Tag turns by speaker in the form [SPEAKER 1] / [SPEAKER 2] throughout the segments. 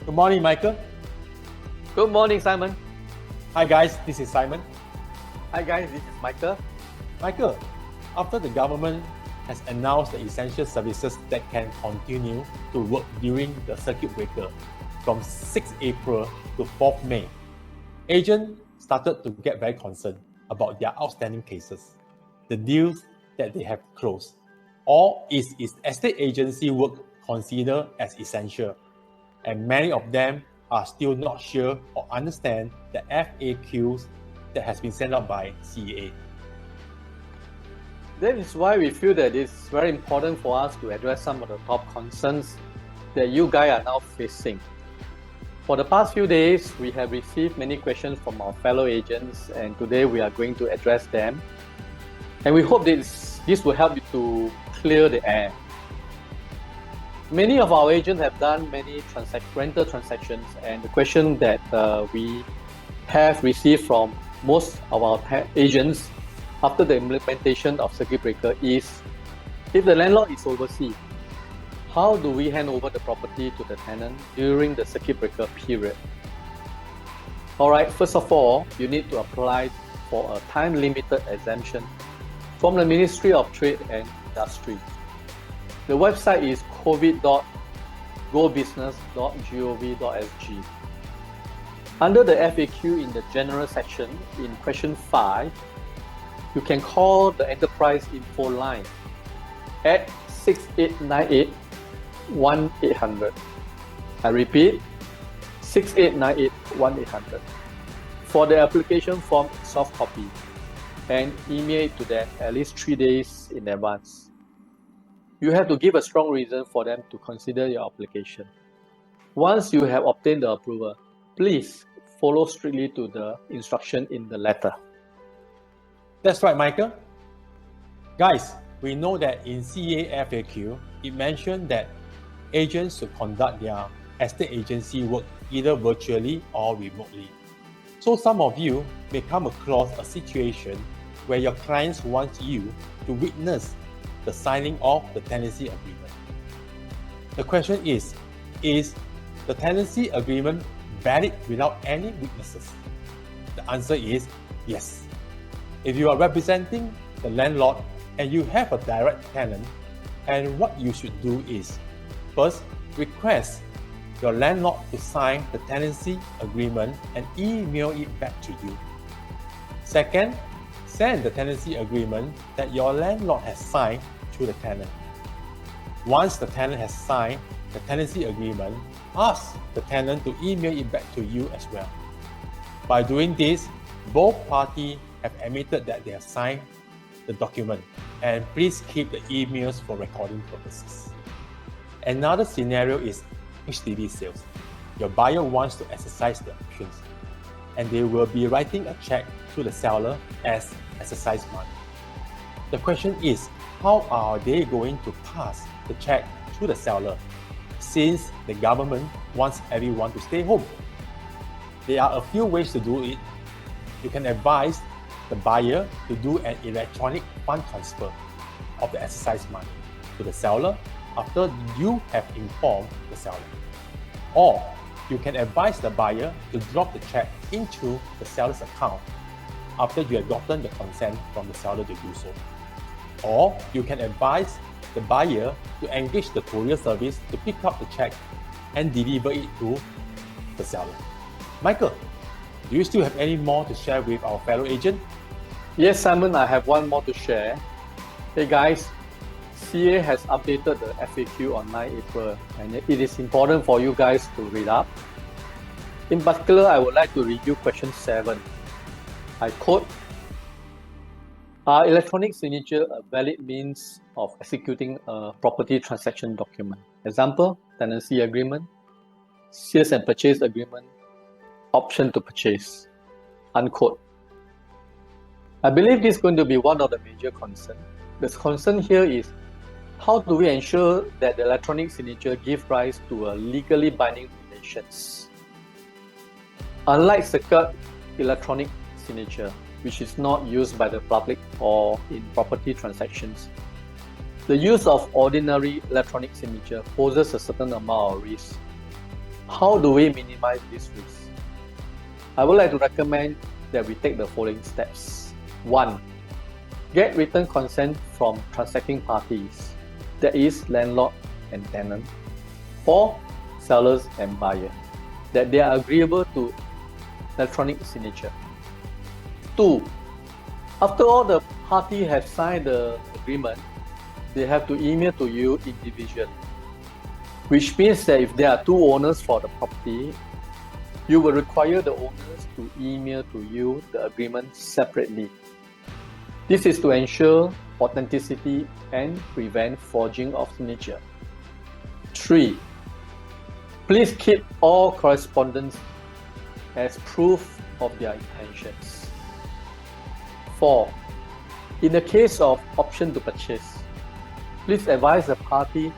[SPEAKER 1] Good morning, Michael.
[SPEAKER 2] Good morning, Simon.
[SPEAKER 1] Hi guys, this is Simon.
[SPEAKER 2] Hi guys, this is Michael.
[SPEAKER 1] Michael, after the government has announced the essential services that can continue to work during the circuit breaker from 6 April to 4th May, agents started to get very concerned about their outstanding cases, the deals that they have closed, or is estate agency work considered as essential? And many of them are still not sure or understand the FAQs that has been sent out by CEA.
[SPEAKER 2] That is why we feel that it's very important for us to address some of the top concerns that you guys are now facing. For the past few days, we have received many questions from our fellow agents, and today we are going to address them. And we hope this will help you to clear the air. Many of our agents have done many rental transactions, and the question that we have received from most of our agents after the implementation of circuit breaker is, if the landlord is overseas, how do we hand over the property to the tenant during the circuit breaker period? Alright, first of all, you need to apply for a time-limited exemption from the Ministry of Trade and Industry. The website is covid.gobusiness.gov.sg. Under the FAQ in the general section, in question 5, you can call the enterprise info line at 6898-1800. I repeat, 6898-1800 for the application form in soft copy, and email it to them at least 3 days in advance. You have to give a strong reason for them to consider your application. Once you have obtained the approval, please follow strictly to the instruction in the letter.
[SPEAKER 1] That's right, Michael. Guys, we know that in CEA FAQ, it mentioned that agents should conduct their estate agency work either virtually or remotely. So some of you may come across a situation where your clients want you to witness the signing of the tenancy agreement. The question is the tenancy agreement valid without any witnesses? The answer is yes. If you are representing the landlord and you have a direct tenant, and what you should do is, first, request your landlord to sign the tenancy agreement and email it back to you. Second, send the tenancy agreement that your landlord has signed to the tenant. Once the tenant has signed the tenancy agreement, ask the tenant to email it back to you as well. By doing this, both parties have admitted that they have signed the document, and please keep the emails for recording purposes. Another scenario is HDB sales. Your buyer wants to exercise the options, and they will be writing a check to the seller as exercise money. The question is, how are they going to pass the check to the seller since the government wants everyone to stay home? There are a few ways to do it. You can advise the buyer to do an electronic fund transfer of the exercise money to the seller after you have informed the seller. Or you can advise the buyer to drop the check into the seller's account after you have gotten the consent from the seller to do so. Or you can advise the buyer to engage the courier service to pick up the check and deliver it to the seller. Michael, do you still have any more to share with our fellow agent?
[SPEAKER 2] Yes, Simon, I have one more to share. Hey guys, CA has updated the FAQ on 9 April, and it is important for you guys to read up. In particular, I would like to review question 7. I quote, "Are electronic signature a valid means of executing a property transaction document? Example, tenancy agreement, sales and purchase agreement, option to purchase." Unquote. I believe this is going to be one of the major concerns. The concern here is, how do we ensure that the electronic signature gives rise to a legally binding relations? Unlike secure electronic signature, which is not used by the public or in property transactions, the use of ordinary electronic signature poses a certain amount of risk. How do we minimize this risk? I would like to recommend that we take the following steps. 1. Get written consent from transacting parties, that is landlord and tenant, or sellers and buyer, that they are agreeable to electronic signature. 2. After all the parties have signed the agreement, they have to email to you individually, which means that if there are 2 owners for the property, you will require the owners to email to you the agreement separately. This is to ensure authenticity and prevent forging of signature. 3. Please keep all correspondence as proof of their intentions. 4. In the case of option to purchase, please advise the party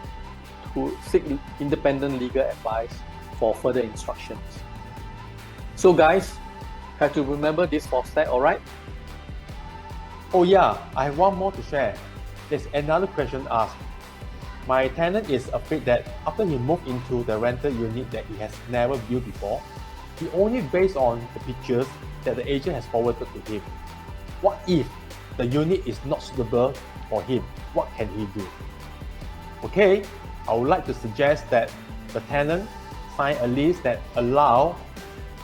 [SPEAKER 2] to seek independent legal advice for further instructions. So guys, have to remember this 4 steps, alright?
[SPEAKER 1] Oh yeah, I have one more to share. There's another question asked. My tenant is afraid that after he moved into the rental unit that he has never viewed before, he only based on the pictures that the agent has forwarded to him. What if the unit is not suitable for him? What can he do? Okay, I would like to suggest that the tenant sign a lease that allow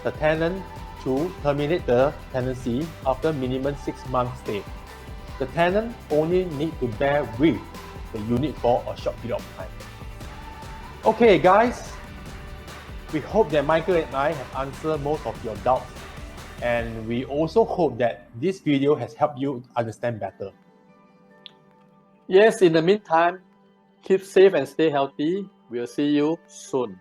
[SPEAKER 1] the tenant to terminate the tenancy after minimum 6 months stay. The tenant only need to bear with the unit for a short period of time. Okay guys, we hope that Michael and I have answered most of your doubts, and we also hope that this video has helped you understand better.
[SPEAKER 2] Yes, in the meantime, keep safe and stay healthy. We'll see you soon.